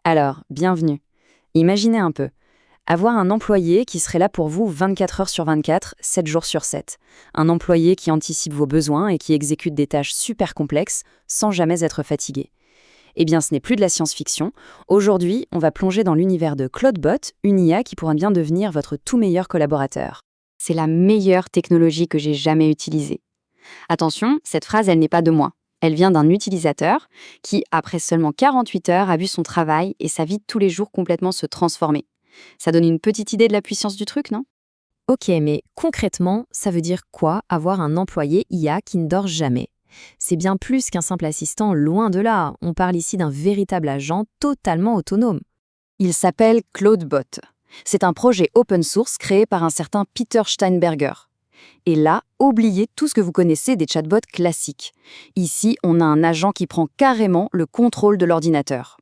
Alors, bienvenue. Imaginez un peu. Avoir un employé qui serait là pour vous 24 heures sur 24, 7 jours sur 7. Un employé qui anticipe vos besoins et qui exécute des tâches super complexes sans jamais être fatigué. Eh bien, ce n'est plus de la science-fiction. Aujourd'hui, on va plonger dans l'univers de Claudebot, une IA qui pourra bien devenir votre tout meilleur collaborateur. C'est la meilleure technologie que j'ai jamais utilisée. Attention, cette phrase, elle n'est pas de moi. Elle vient d'un utilisateur qui, après seulement 48 heures, a vu son travail et sa vie de tous les jours complètement se transformer. Ça donne une petite idée de la puissance du truc, non? Ok, mais concrètement, ça veut dire quoi avoir un employé IA qui ne dort jamais? C'est bien plus qu'un simple assistant, loin de là. On parle ici d'un véritable agent totalement autonome. Il s'appelle Claudebot. C'est un projet open source créé par un certain Peter Steinberger. Et là, oubliez tout ce que vous connaissez des chatbots classiques. Ici, on a un agent qui prend carrément le contrôle de l'ordinateur.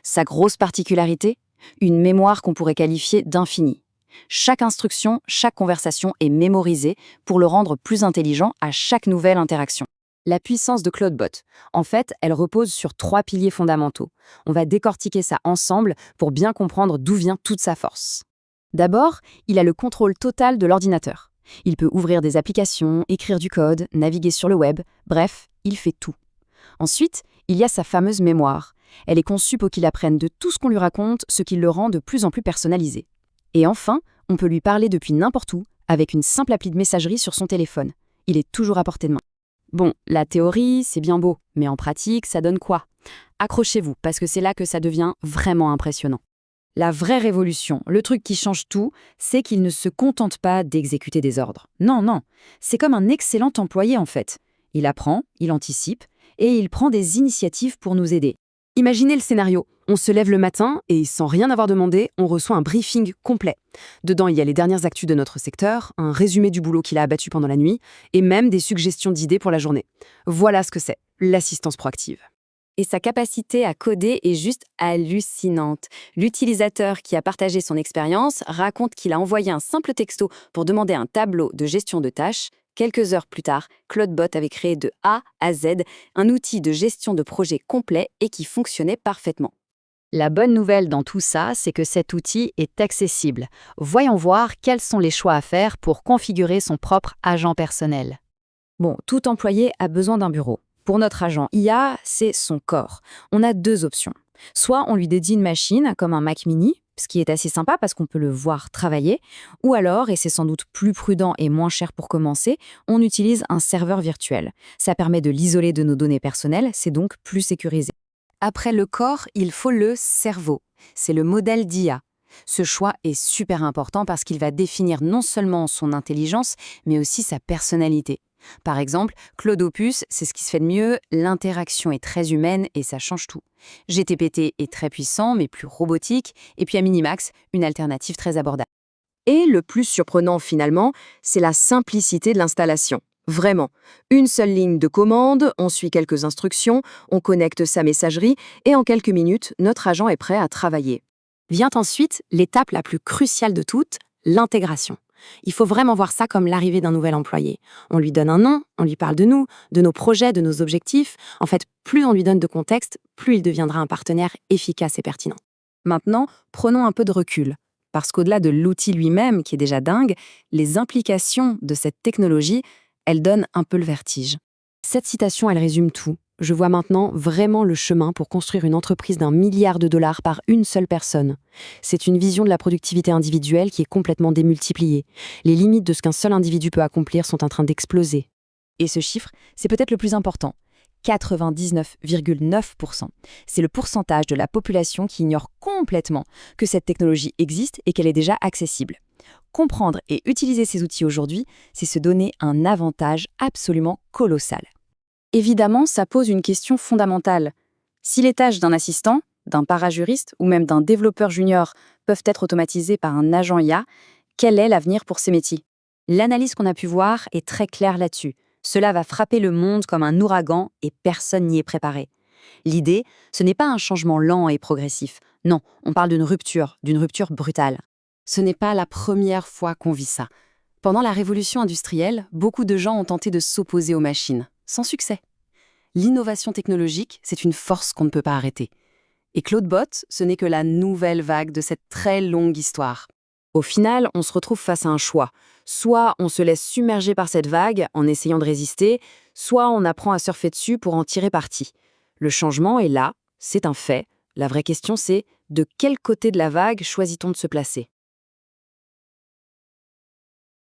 Sa grosse particularité, une mémoire qu'on pourrait qualifier d'infinie. Chaque instruction, chaque conversation est mémorisée pour le rendre plus intelligent à chaque nouvelle interaction. La puissance de Claudebot, en fait, elle repose sur 3 piliers fondamentaux. On va décortiquer ça ensemble pour bien comprendre d'où vient toute sa force. D'abord, il a le contrôle total de l'ordinateur. Il peut ouvrir des applications, écrire du code, naviguer sur le web, bref, il fait tout. Ensuite, il y a sa fameuse mémoire. Elle est conçue pour qu'il apprenne de tout ce qu'on lui raconte, ce qui le rend de plus en plus personnalisé. Et enfin, on peut lui parler depuis n'importe où, avec une simple appli de messagerie sur son téléphone. Il est toujours à portée de main. Bon, la théorie, c'est bien beau, mais en pratique, ça donne quoi? Accrochez-vous, parce que c'est là que ça devient vraiment impressionnant. La vraie révolution, le truc qui change tout, c'est qu'il ne se contente pas d'exécuter des ordres. Non, non, c'est comme un excellent employé en fait. Il apprend, il anticipe, et il prend des initiatives pour nous aider. Imaginez le scénario. On se lève le matin et, sans rien avoir demandé, on reçoit un briefing complet. Dedans, il y a les dernières actus de notre secteur, un résumé du boulot qu'il a abattu pendant la nuit, et même des suggestions d'idées pour la journée. Voilà ce que c'est, l'assistance proactive. Et sa capacité à coder est juste hallucinante. L'utilisateur qui a partagé son expérience raconte qu'il a envoyé un simple texto pour demander un tableau de gestion de tâches. Quelques heures plus tard, Claudebot avait créé de A à Z un outil de gestion de projet complet et qui fonctionnait parfaitement. La bonne nouvelle dans tout ça, c'est que cet outil est accessible. Voyons voir quels sont les choix à faire pour configurer son propre agent personnel. Bon, tout employé a besoin d'un bureau. Pour notre agent IA, c'est son corps. On a 2 options. Soit on lui dédie une machine, comme un Mac mini, ce qui est assez sympa parce qu'on peut le voir travailler, ou alors, et c'est sans doute plus prudent et moins cher pour commencer, on utilise un serveur virtuel. Ça permet de l'isoler de nos données personnelles, c'est donc plus sécurisé. Après le corps, il faut le cerveau. C'est le modèle d'IA. Ce choix est super important parce qu'il va définir non seulement son intelligence, mais aussi sa personnalité. Par exemple, Claude Opus, c'est ce qui se fait de mieux, l'interaction est très humaine et ça change tout. GTPT est très puissant, mais plus robotique, et puis à Minimax, une alternative très abordable. Et le plus surprenant finalement, c'est la simplicité de l'installation. Vraiment, une seule ligne de commande, on suit quelques instructions, on connecte sa messagerie, et en quelques minutes, notre agent est prêt à travailler. Vient ensuite l'étape la plus cruciale de toutes, l'intégration. Il faut vraiment voir ça comme l'arrivée d'un nouvel employé. On lui donne un nom, on lui parle de nous, de nos projets, de nos objectifs. En fait, plus on lui donne de contexte, plus il deviendra un partenaire efficace et pertinent. Maintenant, prenons un peu de recul. Parce qu'au-delà de l'outil lui-même, qui est déjà dingue, les implications de cette technologie, elles donnent un peu le vertige. Cette citation, elle résume tout. Je vois maintenant vraiment le chemin pour construire une entreprise d'1 milliard de dollars par une seule personne. C'est une vision de la productivité individuelle qui est complètement démultipliée. Les limites de ce qu'un seul individu peut accomplir sont en train d'exploser. Et ce chiffre, c'est peut-être le plus important. 99,9%. C'est le pourcentage de la population qui ignore complètement que cette technologie existe et qu'elle est déjà accessible. Comprendre et utiliser ces outils aujourd'hui, c'est se donner un avantage absolument colossal. Évidemment, ça pose une question fondamentale. Si les tâches d'un assistant, d'un parajuriste ou même d'un développeur junior peuvent être automatisées par un agent IA, quel est l'avenir pour ces métiers? L'analyse qu'on a pu voir est très claire là-dessus. Cela va frapper le monde comme un ouragan et personne n'y est préparé. L'idée, ce n'est pas un changement lent et progressif. Non, on parle d'une rupture brutale. Ce n'est pas la première fois qu'on vit ça. Pendant la révolution industrielle, beaucoup de gens ont tenté de s'opposer aux machines, sans succès. L'innovation technologique, c'est une force qu'on ne peut pas arrêter. Et Claudebot, ce n'est que la nouvelle vague de cette très longue histoire. Au final, on se retrouve face à un choix. Soit on se laisse submerger par cette vague en essayant de résister, soit on apprend à surfer dessus pour en tirer parti. Le changement est là, c'est un fait. La vraie question c'est, de quel côté de la vague choisit-on de se placer ?